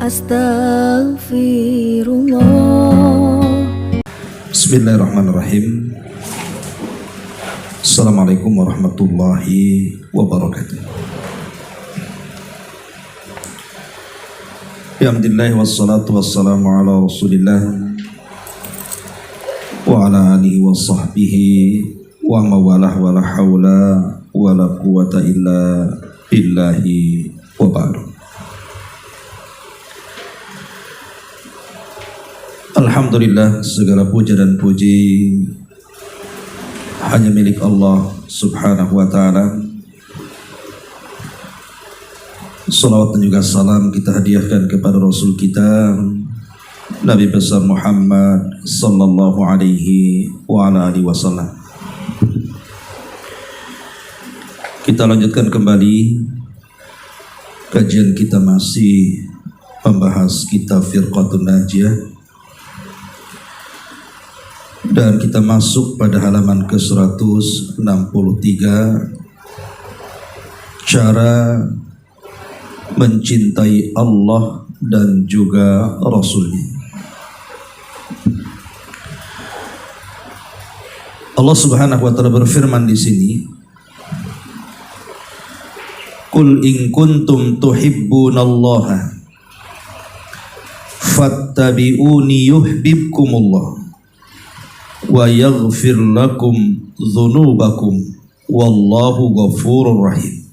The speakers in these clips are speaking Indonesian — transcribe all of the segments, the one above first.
Astaghfirullah. Bismillahirrahmanirrahim. Assalamualaikum warahmatullahi wabarakatuh. Alhamdulillah wassalatu wassalamu ala rasulillah wa ala alihi wa sahbihi wa mawalah wa la hawla wa la quwata illa billahi wa ba'du. Alhamdulillah, segala puja dan puji hanya milik Allah subhanahu wa ta'ala. Salawat dan juga salam kita hadiahkan kepada Rasul kita Nabi besar Muhammad sallallahu alaihi wa ala alihi wasallam. Kita lanjutkan kembali kajian kita, masih membahas kitab Firqatun Najiyah, dan kita masuk pada halaman ke-163, cara mencintai Allah dan juga Rasulnya. Allah Subhanahu wa ta'ala berfirman di sini, "Qul in kuntum tuhibbunallaha fattabi'uni yuhibbukumullah wa yaghfir lakum dzunubakum wallahu ghafurur rahim."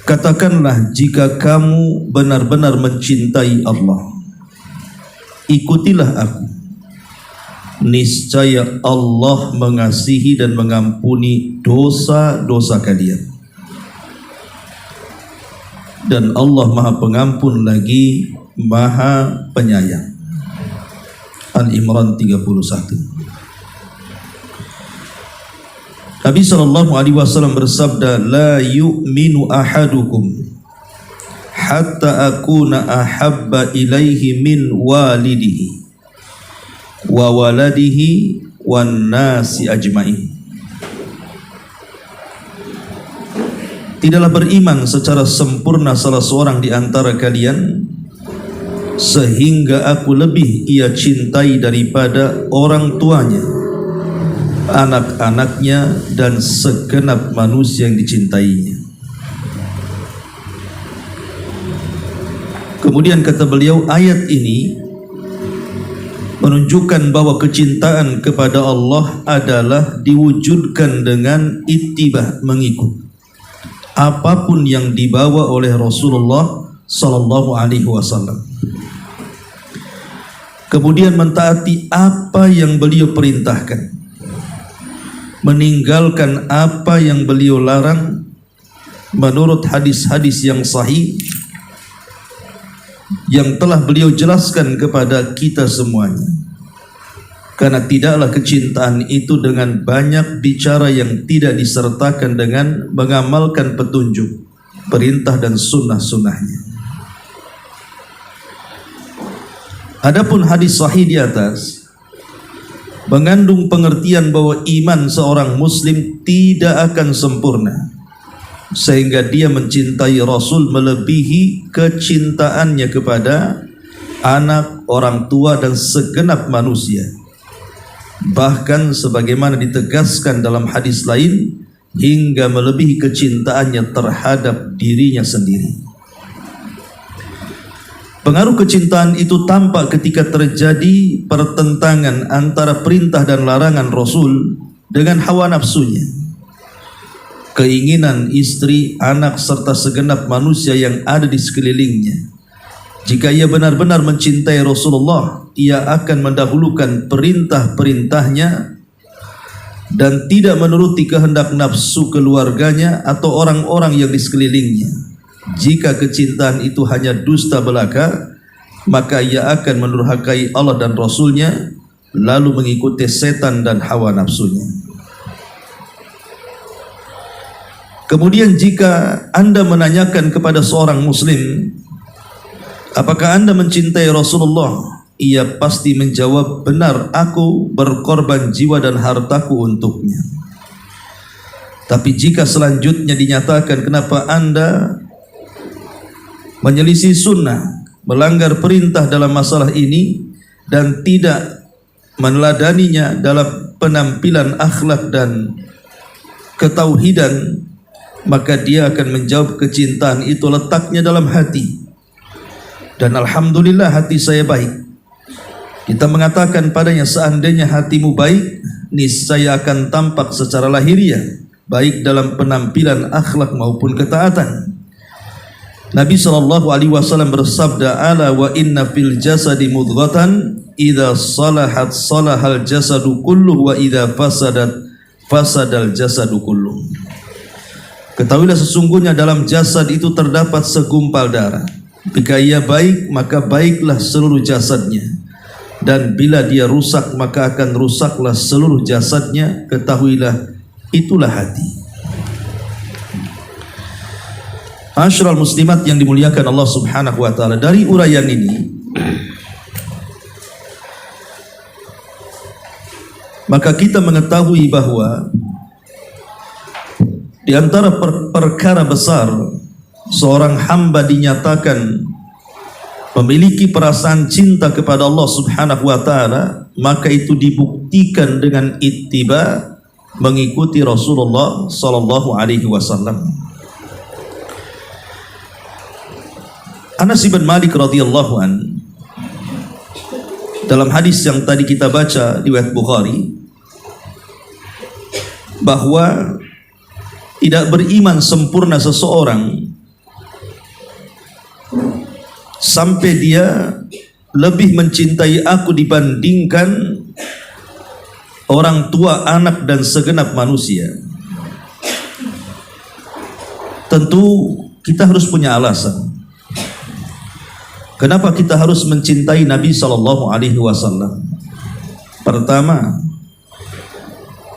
Katakanlah, jika kamu benar-benar mencintai Allah, ikutilah aku. Niscaya Allah mengasihi dan mengampuni dosa-dosa kalian. Dan Allah Maha Pengampun lagi Maha Penyayang. Al-Imran 31. Nabi SAW bersabda, "La yu'minu ahadukum hatta akuna ahabba ilaihi min walidihi wa waladihi wan nasi ajmain." Tidaklah beriman secara sempurna salah seorang di antara kalian sehingga aku lebih ia cintai daripada orang tuanya, anak-anaknya, dan segenap manusia yang dicintainya. Kemudian kata beliau, ayat ini menunjukkan bahwa kecintaan kepada Allah adalah diwujudkan dengan ittibah, mengikut apapun yang dibawa oleh Rasulullah sallallahu alaihi wasallam. Kemudian mentaati apa yang beliau perintahkan, meninggalkan apa yang beliau larang menurut hadis-hadis yang sahih yang telah beliau jelaskan kepada kita semuanya. Karena tidaklah kecintaan itu dengan banyak bicara yang tidak disertakan dengan mengamalkan petunjuk, perintah dan sunnah-sunnahnya. Adapun hadis sahih di atas mengandung pengertian bahwa iman seorang muslim tidak akan sempurna sehingga dia mencintai Rasul melebihi kecintaannya kepada anak, orang tua, dan segenap manusia. Bahkan sebagaimana ditegaskan dalam hadis lain, hingga melebihi kecintaannya terhadap dirinya sendiri. Pengaruh kecintaan itu tampak ketika terjadi pertentangan antara perintah dan larangan Rasul dengan hawa nafsunya, keinginan istri, anak, serta segenap manusia yang ada di sekelilingnya. Jika ia benar-benar mencintai Rasulullah, ia akan mendahulukan perintah-perintahnya dan tidak menuruti kehendak nafsu keluarganya atau orang-orang yang di sekelilingnya. Jika kecintaan itu hanya dusta belaka, maka ia akan mendurhakai Allah dan Rasulnya, lalu mengikuti setan dan hawa nafsunya. Kemudian jika Anda menanyakan kepada seorang muslim, apakah Anda mencintai Rasulullah? Ia pasti menjawab, benar, aku berkorban jiwa dan hartaku untuknya. Tapi jika selanjutnya dinyatakan, kenapa Anda menyelisih sunnah, melanggar perintah dalam masalah ini, dan tidak meneladaninya dalam penampilan akhlak dan ketauhidan, maka dia akan menjawab kecintaan itu letaknya dalam hati. Dan alhamdulillah hati saya baik. Kita mengatakan padanya, seandainya hatimu baik, niscaya akan tampak secara lahiriah, baik dalam penampilan akhlak maupun ketaatan. Nabi SAW bersabda, ala wa inna fil jasadi mudghatan idza salahat salahal jasadu kulluh wa idza fasadat fasadal jasadu kulluh. Ketahuilah sesungguhnya dalam jasad itu terdapat segumpal darah. Jika ia baik, maka baiklah seluruh jasadnya, dan bila dia rusak, maka akan rusaklah seluruh jasadnya. Ketahuilah itulah hati. Ma'asyiral muslimat yang dimuliakan Allah Subhanahu wa taala, dari uraian ini maka kita mengetahui bahwa di antara perkara besar seorang hamba dinyatakan memiliki perasaan cinta kepada Allah Subhanahu wa taala, maka itu dibuktikan dengan ittiba, mengikuti Rasulullah sallallahu alaihi wasallam. Anas bin Malik radhiyallahu an, dalam hadis yang tadi kita baca riwayat Bukhari, bahwa tidak beriman sempurna seseorang sampai dia lebih mencintai aku dibandingkan orang tua, anak, dan segenap manusia. Tentu kita harus punya alasan kenapa kita harus mencintai Nabi SAW. Pertama,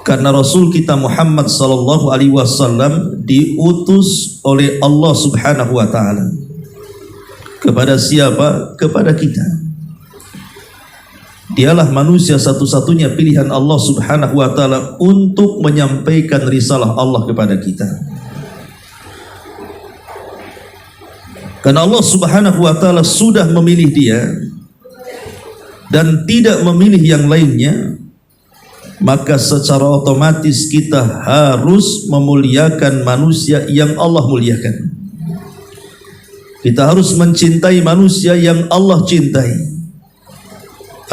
karena Rasul kita Muhammad SAW diutus oleh Allah Subhanahu wa taala. Kepada siapa? Kepada kita. Dialah manusia satu-satunya pilihan Allah Subhanahu wa taala untuk menyampaikan risalah Allah kepada kita. Karena Allah Subhanahu wa taala sudah memilih dia dan tidak memilih yang lainnya, maka secara otomatis kita harus memuliakan manusia yang Allah muliakan. Kita harus mencintai manusia yang Allah cintai.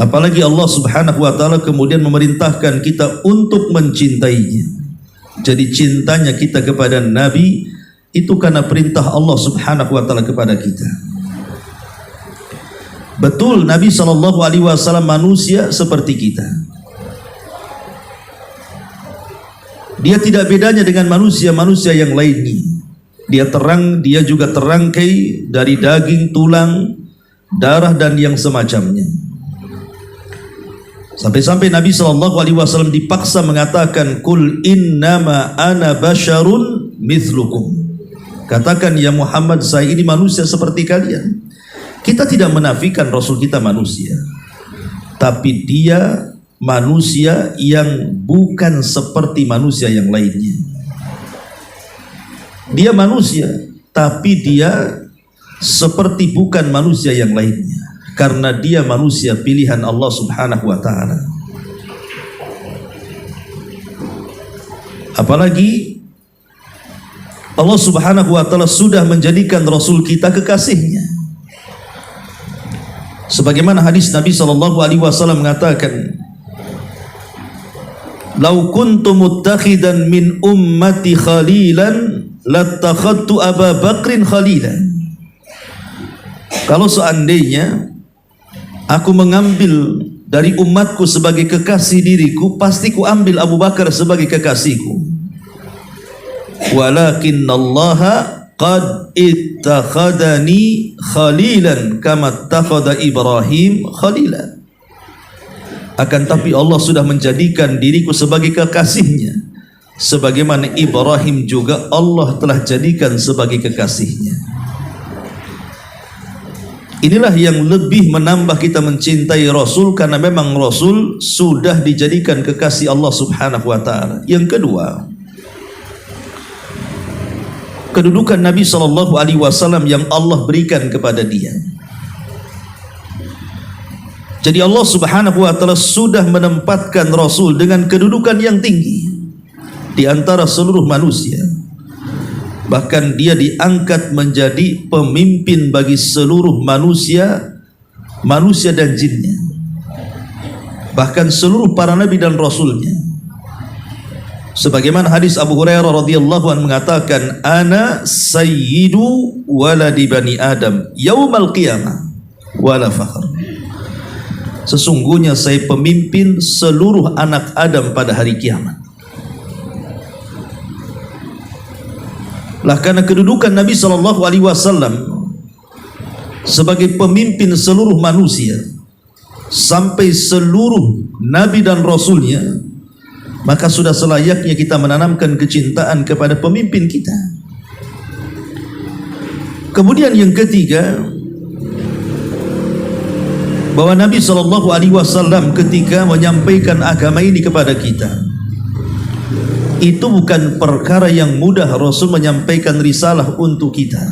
Apalagi Allah Subhanahu wa taala kemudian memerintahkan kita untuk mencintainya. Jadi cintanya kita kepada Nabi itu karena perintah Allah Subhanahu wa taala kepada kita. Betul, Nabi SAW manusia seperti kita. Dia tidak bedanya dengan manusia-manusia yang lainnya. Dia juga terangkai dari daging, tulang, darah, dan yang semacamnya. Sampai-sampai Nabi SAW dipaksa mengatakan, Qul innama ana basyarun mithlukum. Katakan, ya Muhammad, saya ini manusia seperti kalian. Kita tidak menafikan Rasul kita manusia, tapi dia manusia yang bukan seperti manusia yang lainnya. Dia manusia, tapi dia seperti bukan manusia yang lainnya, karena dia manusia pilihan Allah Subhanahu wa taala. Apalagi Allah Subhanahu wa taala sudah menjadikan Rasul kita kekasihnya. Sebagaimana hadis Nabi SAW mengatakan, "Lau kuntu muttakhidan min ummati khalilan lattakhadtu Aba Bakrin khalilan." Kalau seandainya aku mengambil dari umatku sebagai kekasih diriku, pasti ku ambil Abu Bakar sebagai kekasihku. Walakinallaha qad ittakhadani khalilan kama ittakhadha Ibrahim khalilan. Akan tapi Allah sudah menjadikan diriku sebagai kekasihnya, sebagaimana Ibrahim juga Allah telah jadikan sebagai kekasihnya. Inilah yang lebih menambah kita mencintai Rasul, karena memang Rasul sudah dijadikan kekasih Allah Subhanahu wa taala. Yang kedua, kedudukan Nabi SAW yang Allah berikan kepada dia. Jadi Allah Subhanahu wa taala sudah menempatkan Rasul dengan kedudukan yang tinggi di antara seluruh manusia. Bahkan dia diangkat menjadi pemimpin bagi seluruh manusia dan jinnya. Bahkan seluruh para nabi dan rasulnya. Sebagaimana hadis Abu Hurairah radhiyallahu anhu mengatakan, "Ana sayyidu waladi bani Adam yaumal qiyamah wala fakhr." Sesungguhnya saya pemimpin seluruh anak Adam pada hari kiamat. Lah karena kedudukan Nabi SAW sebagai pemimpin seluruh manusia sampai seluruh nabi dan rasulnya, maka sudah selayaknya kita menanamkan kecintaan kepada pemimpin kita. Kemudian yang ketiga, bahwa Nabi SAW ketika menyampaikan agama ini kepada kita, itu bukan perkara yang mudah. Rasul menyampaikan risalah untuk kita.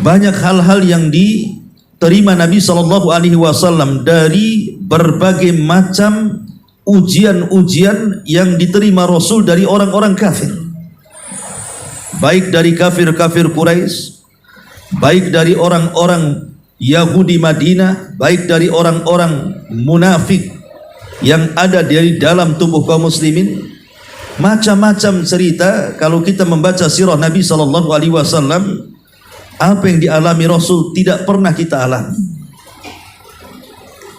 Banyak hal-hal yang diterima Nabi SAW dari berbagai macam ujian-ujian yang diterima Rasul dari orang-orang kafir, baik dari kafir-kafir Quraisy, baik dari orang-orang Yahudi Madinah, baik dari orang-orang munafik yang ada dari dalam tubuh kaum muslimin. Macam-macam cerita. Kalau kita membaca sirah Nabi SAW, apa yang dialami Rasul tidak pernah kita alami.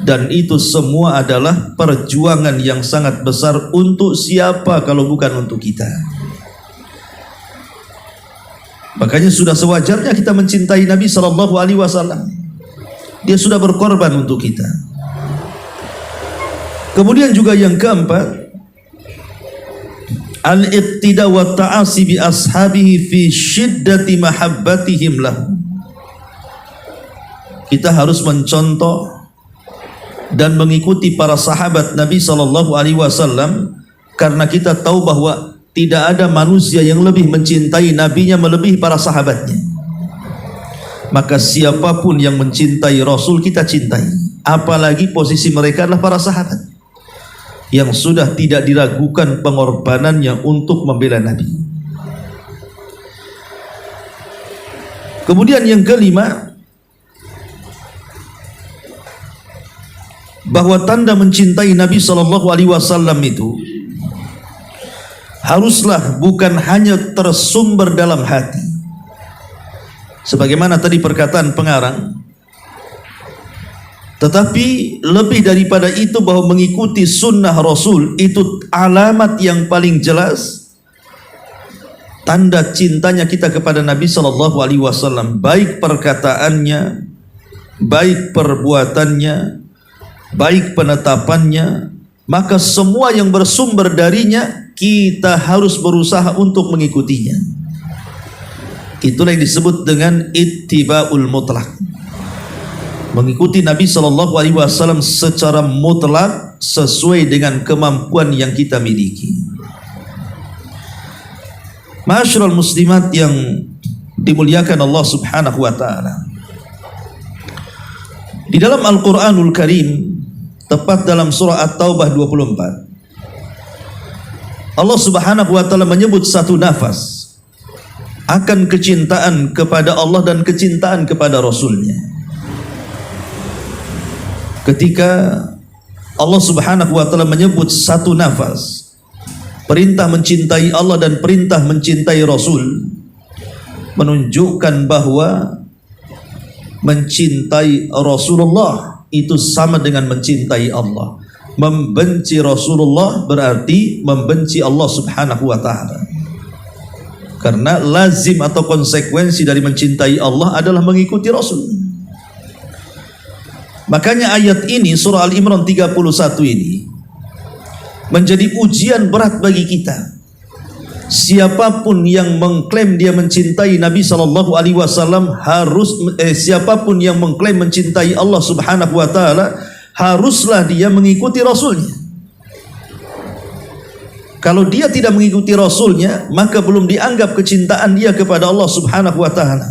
Dan itu semua adalah perjuangan yang sangat besar. Untuk siapa kalau bukan untuk kita? Makanya sudah sewajarnya kita mencintai Nabi SAW. Dia sudah berkorban untuk kita. Kemudian juga yang keempat, al-iqtida wa ta'asi bi ashabihi fi syiddati mahabbatihim lahu. Kita harus mencontoh dan mengikuti para sahabat Nabi SAW, karena kita tahu bahwa tidak ada manusia yang lebih mencintai nabinya melebihi para sahabatnya. Maka siapapun yang mencintai Rasul kita cintai, apalagi posisi mereka adalah para sahabat yang sudah tidak diragukan pengorbanannya untuk membela Nabi. Kemudian yang kelima, bahwa tanda mencintai Nabi SAW itu haruslah bukan hanya tersumber dalam hati. Sebagaimana tadi perkataan pengarang, tetapi lebih daripada itu, bahwa mengikuti sunnah Rasul itu alamat yang paling jelas tanda cintanya kita kepada Nabi SAW, baik perkataannya, baik perbuatannya, baik penetapannya. Maka semua yang bersumber darinya kita harus berusaha untuk mengikutinya. Itulah yang disebut dengan ittiba'ul mutlak, mengikuti Nabi SAW secara mutlak sesuai dengan kemampuan yang kita miliki. Ma'asyiral muslimat yang dimuliakan Allah Subhanahu wa taala, di dalam Al-Qur'anul Karim, tepat dalam surah At-Taubah 24, Allah Subhanahu wa taala menyebut satu nafas akan kecintaan kepada Allah dan kecintaan kepada Rasulnya. Ketika Allah Subhanahu wa taala menyebut satu nafas perintah mencintai Allah dan perintah mencintai Rasul, menunjukkan bahwa mencintai Rasulullah itu sama dengan mencintai Allah. Membenci Rasulullah berarti membenci Allah Subhanahu wa taala. Karena lazim atau konsekuensi dari mencintai Allah adalah mengikuti Rasul. Makanya ayat ini, surah Al-Imran 31 ini, menjadi ujian berat bagi kita. Siapapun yang mengklaim dia mencintai Nabi SAW siapapun yang mengklaim mencintai Allah Subhanahu wa taala, haruslah dia mengikuti Rasulnya. Kalau dia tidak mengikuti Rasulnya, maka belum dianggap kecintaan dia kepada Allah Subhanahu wa ta'ala.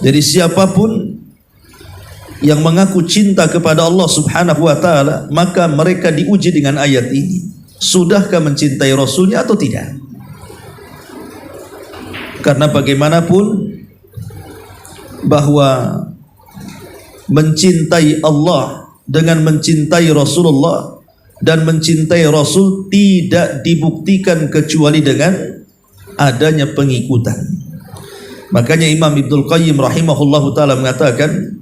Jadi siapapun yang mengaku cinta kepada Allah Subhanahu wa ta'ala, maka mereka diuji dengan ayat ini. Sudahkah mencintai Rasulnya atau tidak? Karena bagaimanapun bahwa mencintai Allah dengan mencintai Rasulullah dan mencintai Rasul tidak dibuktikan kecuali dengan adanya pengikutan. Makanya Imam Ibnul Qayyim rahimahullahu ta'ala mengatakan,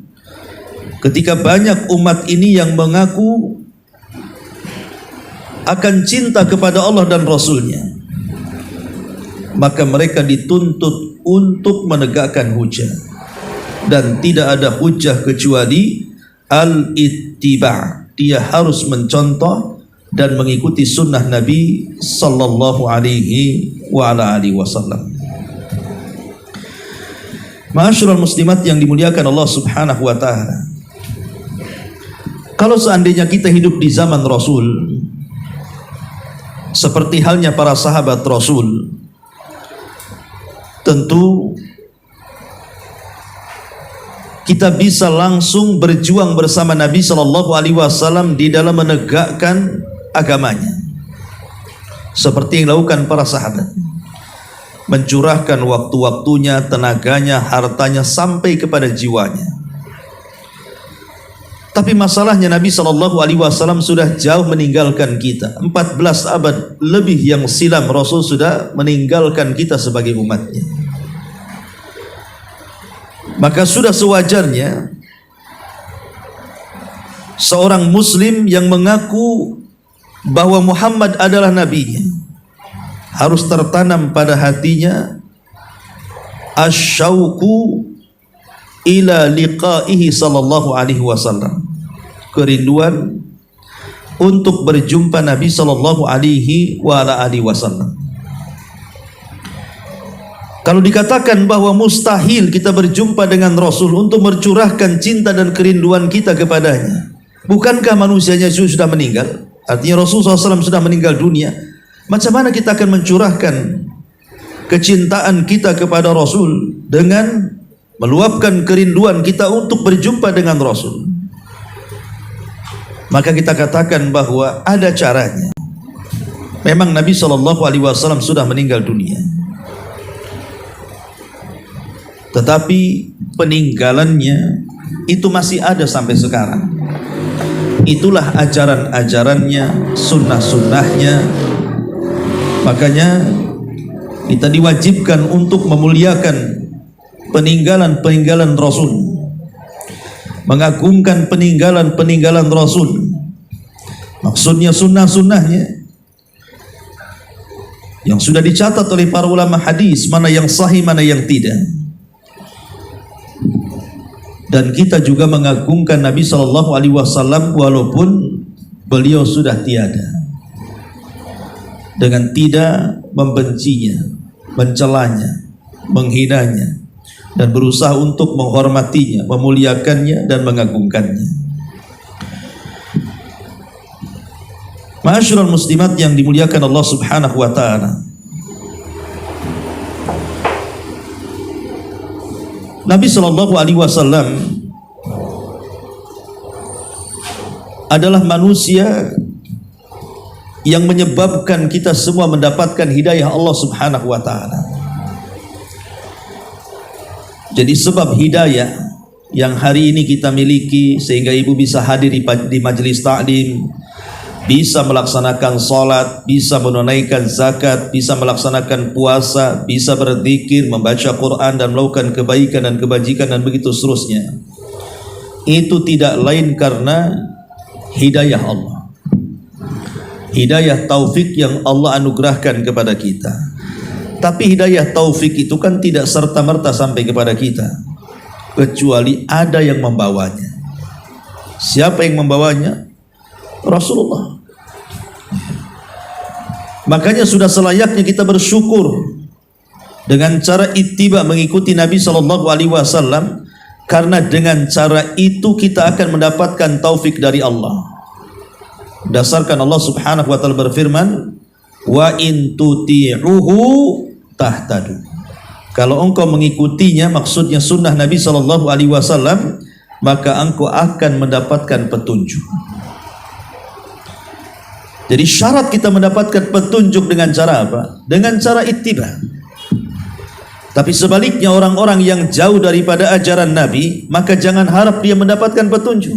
ketika banyak umat ini yang mengaku akan cinta kepada Allah dan Rasulnya, maka mereka dituntut untuk menegakkan hujjah, dan tidak ada hujjah kecuali al-ittiba'. Dia harus mencontoh dan mengikuti sunnah Nabi sallallahu alaihi wa ala alihi wasallam. Ma'asyiral muslimat yang dimuliakan Allah Subhanahu wa ta'ala, kalau seandainya kita hidup di zaman Rasul, seperti halnya para sahabat Rasul, tentu kita bisa langsung berjuang bersama Nabi sallallahu alaihi wasallam di dalam menegakkan agamanya, seperti yang dilakukan para sahabat, mencurahkan waktu-waktunya, tenaganya, hartanya, sampai kepada jiwanya. Tapi masalahnya Nabi sallallahu alaihi wasallam sudah jauh meninggalkan kita. 14 abad lebih yang silam Rasul sudah meninggalkan kita sebagai umatnya. Maka sudah sewajarnya seorang muslim yang mengaku bahwa Muhammad adalah nabinya harus tertanam pada hatinya asyauqu ila liqaihi sallallahu alaihi wasallam, kerinduan untuk berjumpa Nabi sallallahu alaihi wa ala alihi wasallam. Kalau dikatakan bahwa mustahil kita berjumpa dengan Rasul untuk mencurahkan cinta dan kerinduan kita kepadanya, bukankah manusianya sudah meninggal? Artinya Rasulullah SAW sudah meninggal dunia. Macam mana kita akan mencurahkan kecintaan kita kepada Rasul dengan meluapkan kerinduan kita untuk berjumpa dengan Rasul? Maka kita katakan bahwa ada caranya. Memang Nabi SAW sudah meninggal dunia, tetapi peninggalannya itu masih ada sampai sekarang. Itulah ajaran-ajarannya, sunnah-sunnahnya. Makanya kita diwajibkan untuk memuliakan peninggalan-peninggalan Rasul, mengagungkan peninggalan-peninggalan Rasul. Maksudnya sunnah-sunnahnya yang sudah dicatat oleh para ulama hadis, mana yang sahih, mana yang tidak. Dan kita juga mengagungkan Nabi sallallahu alaihi wasallam walaupun beliau sudah tiada, dengan tidak membencinya, mencelanya, menghinanya, dan berusaha untuk menghormatinya, memuliakannya dan mengagungkannya. Ma'asyiral muslimat yang dimuliakan Allah Subhanahu wa ta'ala, Nabi sallallahu alaihi wasallam adalah manusia yang menyebabkan kita semua mendapatkan hidayah Allah Subhanahu wa ta'ala. Jadi sebab hidayah yang hari ini kita miliki, sehingga ibu bisa hadir di majelis taklim, bisa melaksanakan salat, bisa menunaikan zakat, bisa melaksanakan puasa, bisa berzikir, membaca Quran dan melakukan kebaikan dan kebajikan dan begitu seterusnya, itu tidak lain karena hidayah Allah, hidayah taufik yang Allah anugerahkan kepada kita. Tapi hidayah taufik itu kan tidak serta-merta sampai kepada kita, kecuali ada yang membawanya. Siapa yang membawanya? Rasulullah. Makanya sudah selayaknya kita bersyukur dengan cara ittiba, mengikuti Nabi sallallahu alaihi wasallam, karena dengan cara itu kita akan mendapatkan taufik dari Allah. Dasarkan Allah Subhanahu wa taala berfirman, "Wa in tuti'uhu tahtadu." Kalau engkau mengikutinya, maksudnya sunnah Nabi sallallahu alaihi wasallam, maka engkau akan mendapatkan petunjuk. Jadi syarat kita mendapatkan petunjuk dengan cara apa? Dengan cara ittiba. Tapi sebaliknya orang-orang yang jauh daripada ajaran Nabi, maka jangan harap dia mendapatkan petunjuk.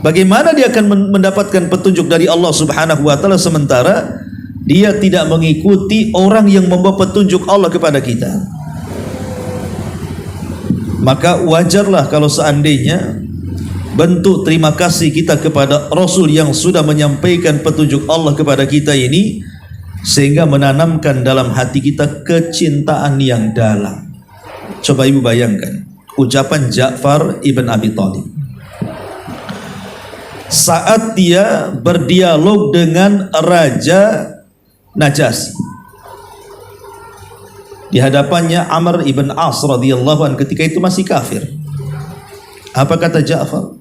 Bagaimana dia akan mendapatkan petunjuk dari Allah Subhanahu wa taala sementara dia tidak mengikuti orang yang membawa petunjuk Allah kepada kita? Maka wajarlah kalau seandainya bentuk terima kasih kita kepada Rasul yang sudah menyampaikan petunjuk Allah kepada kita ini, sehingga menanamkan dalam hati kita kecintaan yang dalam. Coba ibu bayangkan ucapan Ja'far ibn Abi Thalib saat dia berdialog dengan Raja Najasyi. Di hadapannya Amr ibn As radhiyallahu anhu, ketika itu masih kafir. Apa kata Ja'far?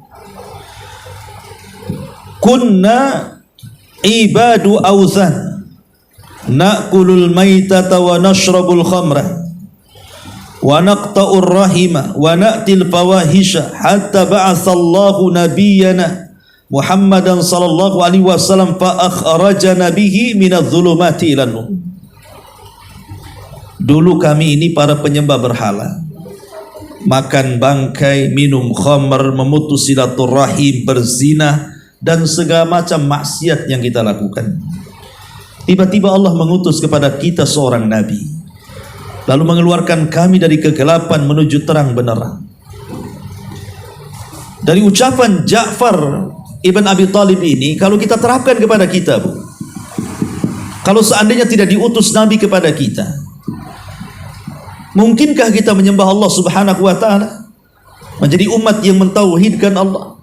Kunna ibadu awthan na'kulul maitata wa nashrabul khamra wa naqta'ur rahima wa na'til fawahisha hatta ba'athallahu nabiyyana Muhammadan sallallahu alaihi wasallam fa akhrajana bihi minadh dhulumati ilan nur. Dulu kami ini para penyembah berhala, makan bangkai, minum khamr, memutus silaturahim, berzina dan segala macam maksiat yang kita lakukan. Tiba-tiba Allah mengutus kepada kita seorang nabi, lalu mengeluarkan kami dari kegelapan menuju terang benderang. Dari ucapan Ja'far Ibn Abi Thalib ini, kalau kita terapkan kepada kita, Bu, kalau seandainya tidak diutus Nabi kepada kita, mungkinkah kita menyembah Allah Subhanahu wa ta'ala, menjadi umat yang mentauhidkan Allah?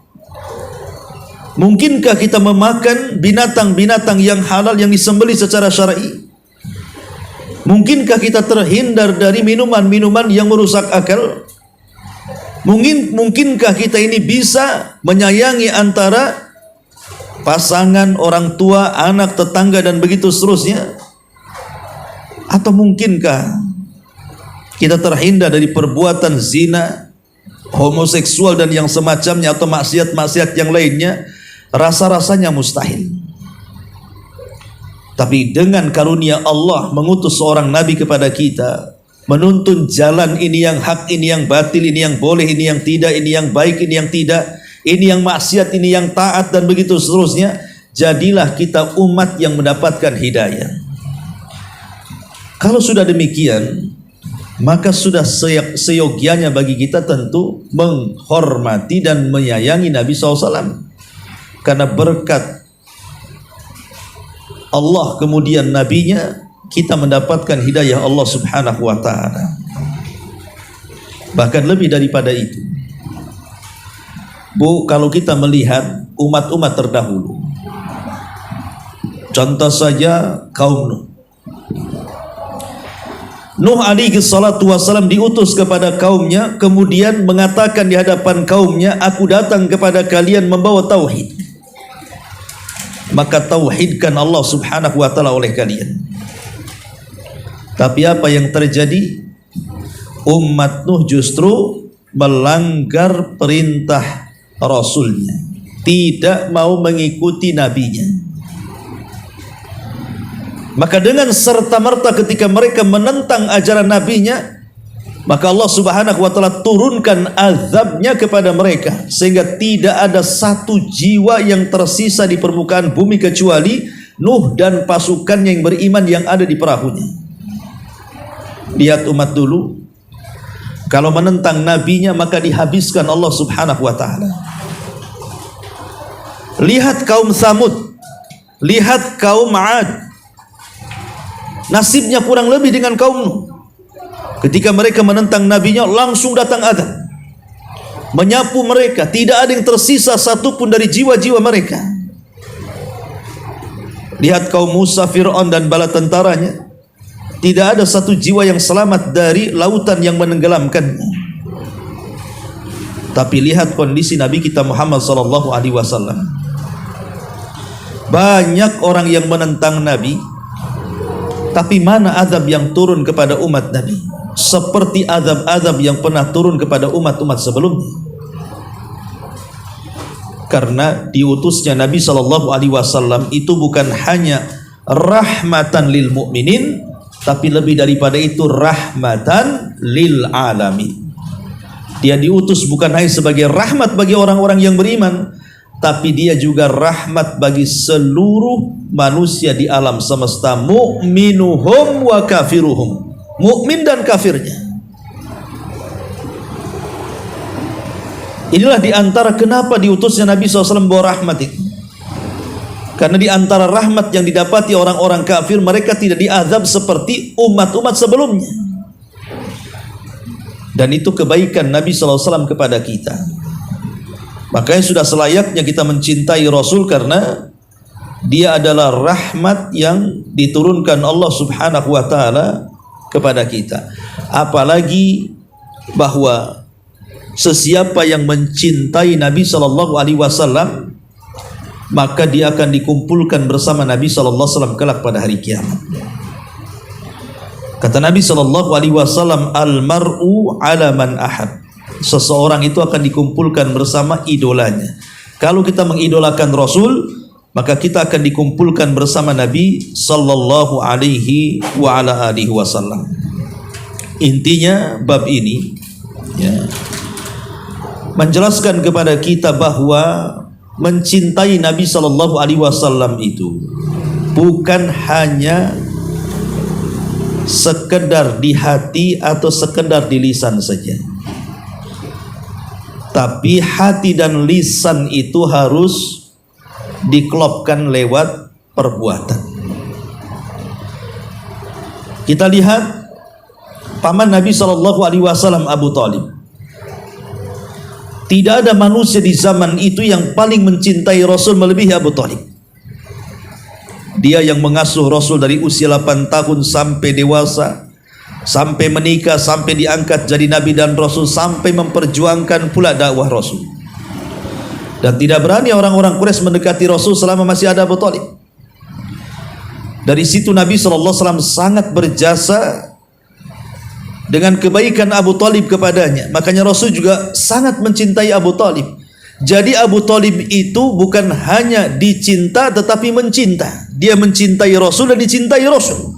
Mungkinkah kita memakan binatang-binatang yang halal yang disembelih secara syar'i? Mungkinkah kita terhindar dari minuman-minuman yang merusak akal? Mungkinkah kita ini bisa menyayangi antara pasangan, orang tua, anak, tetangga dan begitu seterusnya? Atau mungkinkah kita terhindar dari perbuatan zina, homoseksual dan yang semacamnya, atau maksiat-maksiat yang lainnya? Rasa-rasanya mustahil. Tapi dengan karunia Allah mengutus seorang nabi kepada kita, menuntun jalan ini yang hak, ini yang batil, ini yang boleh, ini yang tidak, ini yang baik, ini yang tidak, ini yang maksiat, ini yang taat dan begitu seterusnya. Jadilah kita umat yang mendapatkan hidayah. Kalau sudah demikian, maka sudah seyogianya bagi kita tentu menghormati dan menyayangi Nabi SAW. Karena berkat Allah kemudian nabinya, kita mendapatkan hidayah Allah Subhanahu wa ta'ala. Bahkan lebih daripada itu, Bu, kalau kita melihat umat-umat terdahulu, contoh saja kaum Nuh. Nuh alaihi salatu wassalam diutus kepada kaumnya, kemudian mengatakan di hadapan kaumnya, aku datang kepada kalian membawa tauhid. Maka tauhidkan Allah Subhanahu wa ta'ala oleh kalian. Tapi apa yang terjadi? Umat Nuh justru melanggar perintah Rasulnya, tidak mau mengikuti nabinya. Maka dengan serta-merta ketika mereka menentang ajaran nabinya, maka Allah Subhanahu wa ta'ala turunkan azabnya kepada mereka, sehingga tidak ada satu jiwa yang tersisa di permukaan bumi kecuali Nuh dan pasukannya yang beriman yang ada di perahunya. Lihat umat dulu, kalau menentang nabinya maka dihabiskan Allah Subhanahu wa ta'ala. Lihat kaum Tsamud, lihat kaum 'Ad, nasibnya kurang lebih dengan kaum Nuh. Ketika mereka menentang nabinya, langsung datang azab, menyapu mereka, tidak ada yang tersisa satupun dari jiwa-jiwa mereka. Lihat kaum Musa, Fir'aun dan bala tentaranya, tidak ada satu jiwa yang selamat dari lautan yang menenggelamkannya. Tapi lihat kondisi Nabi kita Muhammad sallallahu alaihi wasallam. Banyak orang yang menentang Nabi, tapi mana azab yang turun kepada umat Nabi seperti azab-azab yang pernah turun kepada umat-umat sebelumnya. Karena diutusnya Nabi SAW itu bukan hanya rahmatan lil mu'minin, tapi lebih daripada itu rahmatan lil alamin. Dia diutus bukan hanya sebagai rahmat bagi orang-orang yang beriman, tapi dia juga rahmat bagi seluruh manusia di alam semesta, mu'minuhum wa kafiruhum, mukmin dan kafirnya. Inilah diantara kenapa diutusnya Nabi SAW bawa rahmat itu. Karena di antara rahmat yang didapati orang-orang kafir, mereka tidak diazab seperti umat-umat sebelumnya. Dan itu kebaikan Nabi SAW kepada kita. Makanya sudah selayaknya kita mencintai Rasul, karena dia adalah rahmat yang diturunkan Allah Subhanahu wa ta'ala kepada kita. Apalagi bahwa sesiapa yang mencintai Nabi SAW, maka dia akan dikumpulkan bersama Nabi SAW kelak pada hari kiamat. Kata Nabi SAW, al-mar'u ala man ahab. Seseorang itu akan dikumpulkan bersama idolanya. Kalau kita mengidolakan Rasul, maka kita akan dikumpulkan bersama Nabi sallallahu alaihi wa ala alihi wasallam. Intinya bab ini ya, menjelaskan kepada kita bahwa mencintai Nabi sallallahu alaihi wasallam itu bukan hanya sekedar di hati atau sekedar di lisan saja, tapi hati dan lisan itu harus diklopkan lewat perbuatan. Kita lihat paman Nabi sallallahu alaihi wasallam, Abu Thalib. Tidak ada manusia di zaman itu yang paling mencintai Rasul melebihi Abu Thalib. Dia yang mengasuh Rasul dari usia 8 tahun sampai dewasa, sampai menikah, sampai diangkat jadi Nabi dan Rasul, sampai memperjuangkan pula dakwah Rasul. Dan tidak berani orang-orang Quraisy mendekati Rasul selama masih ada Abu Thalib. Dari situ Nabi SAW sangat berjasa dengan kebaikan Abu Thalib kepadanya. Makanya Rasul juga sangat mencintai Abu Thalib. Jadi Abu Thalib itu bukan hanya dicinta tetapi mencinta. Dia mencintai Rasul dan dicintai Rasul.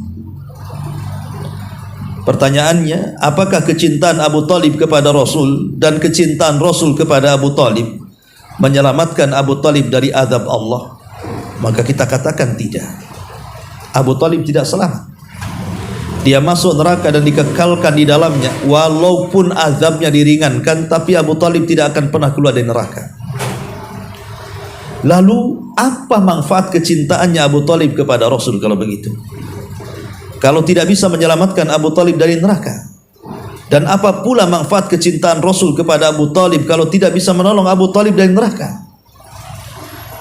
Pertanyaannya, apakah kecintaan Abu Thalib kepada Rasul dan kecintaan Rasul kepada Abu Thalib menyelamatkan Abu Thalib dari azab Allah? Maka kita katakan tidak. Abu Thalib tidak selamat. Dia masuk neraka dan dikekalkan di dalamnya, walaupun azabnya diringankan, tapi Abu Thalib tidak akan pernah keluar dari neraka. Lalu apa manfaat kecintaannya Abu Thalib kepada Rasul kalau begitu? Kalau tidak bisa menyelamatkan Abu Thalib dari neraka, dan apa pula manfaat kecintaan Rasul kepada Abu Thalib kalau tidak bisa menolong Abu Thalib dari neraka?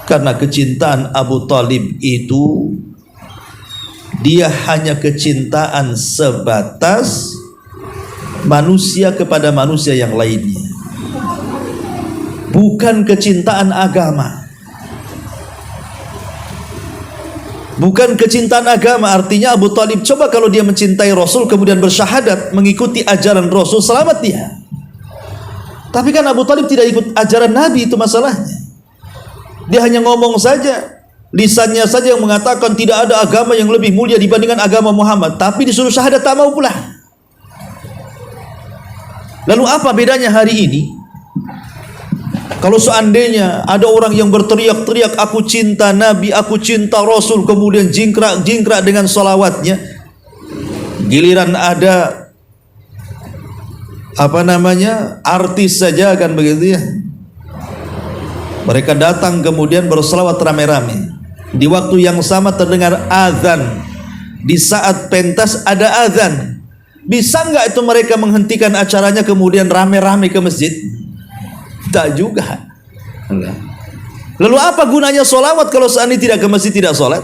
Karena kecintaan Abu Thalib itu dia hanya kecintaan sebatas manusia kepada manusia yang lainnya, bukan kecintaan agama. Bukan kecintaan agama, artinya Abu Thalib coba kalau dia mencintai Rasul kemudian bersyahadat mengikuti ajaran Rasul, selamat dia. Tapi kan Abu Thalib tidak ikut ajaran Nabi, itu masalahnya. Dia hanya ngomong saja, lisannya saja yang mengatakan tidak ada agama yang lebih mulia dibandingkan agama Muhammad, tapi disuruh syahadat tak mau pula. Lalu apa bedanya hari ini? Kalau seandainya ada orang yang berteriak-teriak aku cinta Nabi, aku cinta Rasul, kemudian jingkrak-jingkrak dengan salawatnya, giliran ada artis saja kan begitu ya, mereka datang kemudian berselawat rame-rame. Di waktu yang sama terdengar azan, di saat pentas ada azan, bisa nggak itu mereka menghentikan acaranya kemudian rame-rame ke masjid? Tak juga. Lalu apa gunanya solawat kalau seandainya tidak ke masjid, tidak sholat?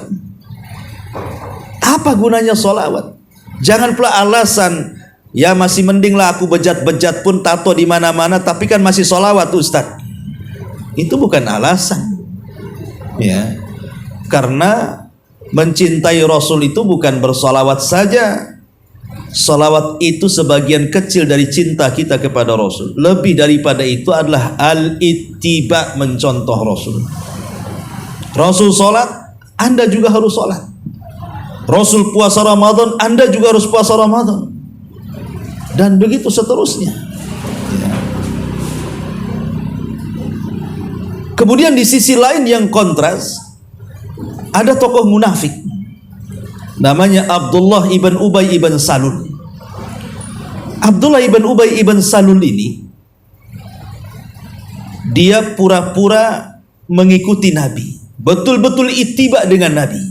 Apa gunanya solawat? Jangan pula alasan, ya masih mendinglah aku bejat-bejat pun tato di mana-mana, tapi kan masih solawat Ustaz. Itu bukan alasan. Ya. Karena mencintai Rasul itu bukan bersolawat saja. Salawat itu sebagian kecil dari cinta kita kepada Rasul. Lebih daripada itu adalah al-ittiba, mencontoh Rasul. Rasul sholat, Anda juga harus sholat. Rasul puasa Ramadan, Anda juga harus puasa Ramadan. Dan begitu seterusnya. Kemudian di sisi lain yang kontras, ada tokoh munafik namanya Abdullah ibn Ubay ibn Salul. Abdullah ibn Ubay ibn Salul ini, dia pura-pura mengikuti Nabi, betul-betul ittiba dengan Nabi.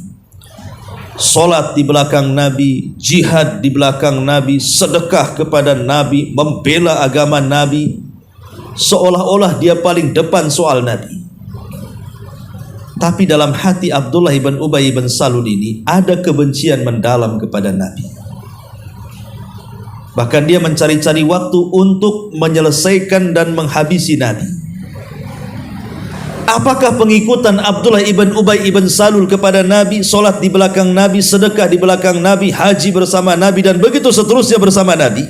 Salat di belakang Nabi, jihad di belakang Nabi, sedekah kepada Nabi, membela agama Nabi, seolah-olah dia paling depan soal Nabi. Tapi dalam hati Abdullah ibn Ubay ibn Salul ini ada kebencian mendalam kepada Nabi. Bahkan dia mencari-cari waktu untuk menyelesaikan dan menghabisi Nabi. Apakah pengikutan Abdullah ibn Ubay ibn Salul kepada Nabi, solat di belakang Nabi, sedekah di belakang Nabi, haji bersama Nabi, dan begitu seterusnya bersama Nabi?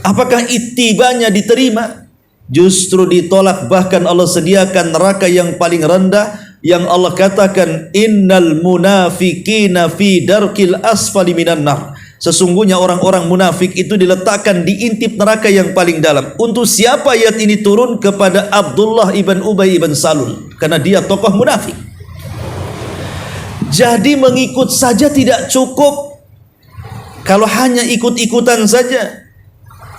Apakah ittibanya diterima? Justru ditolak. Bahkan Allah sediakan neraka yang paling rendah, yang Allah katakan innal munafiqina fi darkil asfali minan nar. Sesungguhnya orang-orang munafik itu diletakkan di intip neraka yang paling dalam. Untuk siapa ayat ini turun? Kepada Abdullah ibn Ubay ibn Salul, karena dia tokoh munafik. Jadi mengikut saja tidak cukup. Kalau hanya ikut-ikutan saja,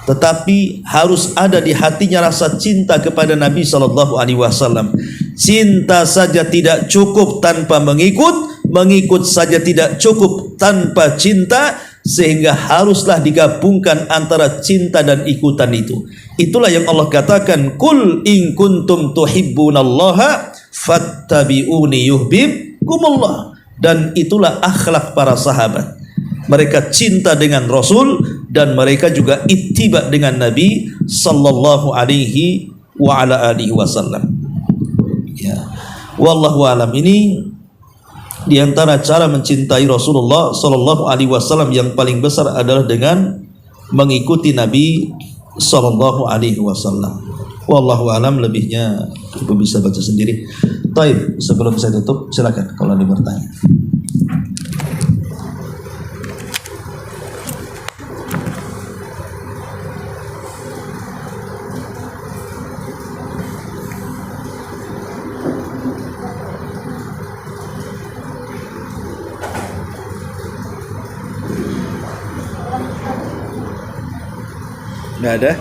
tetapi harus ada di hatinya rasa cinta kepada Nabi SAW. Cinta saja tidak cukup tanpa mengikut, mengikut saja tidak cukup tanpa cinta, sehingga haruslah digabungkan antara cinta dan ikutan itu. Itulah yang Allah katakan, Qul in kuntum tuhibbunallaha fattabi'uni yuhibbukumullah. Dan itulah akhlak para sahabat. Mereka cinta dengan Rasul dan mereka juga ittiba dengan Nabi sallallahu alaihi wa ala alihi wasallam. Ya. Wallahu alam. Ini di antara cara mencintai Rasulullah sallallahu alaihi wasallam yang paling besar adalah dengan mengikuti Nabi sallallahu alaihi wasallam. Wallahu alam, lebihnya Ibu bisa baca sendiri. Baik, sebelum saya tutup silakan kalau ada bertanya. Nggak ada?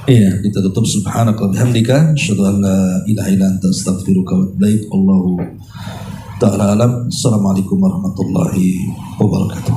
Iya, kita tutup. Subhanaka wa bihamdika asyhadu an la ilaha illa anta astaghfiruka wa atubu ilaik. Allahu ta'ala alam. Assalamualaikum warahmatullahi wabarakatuh.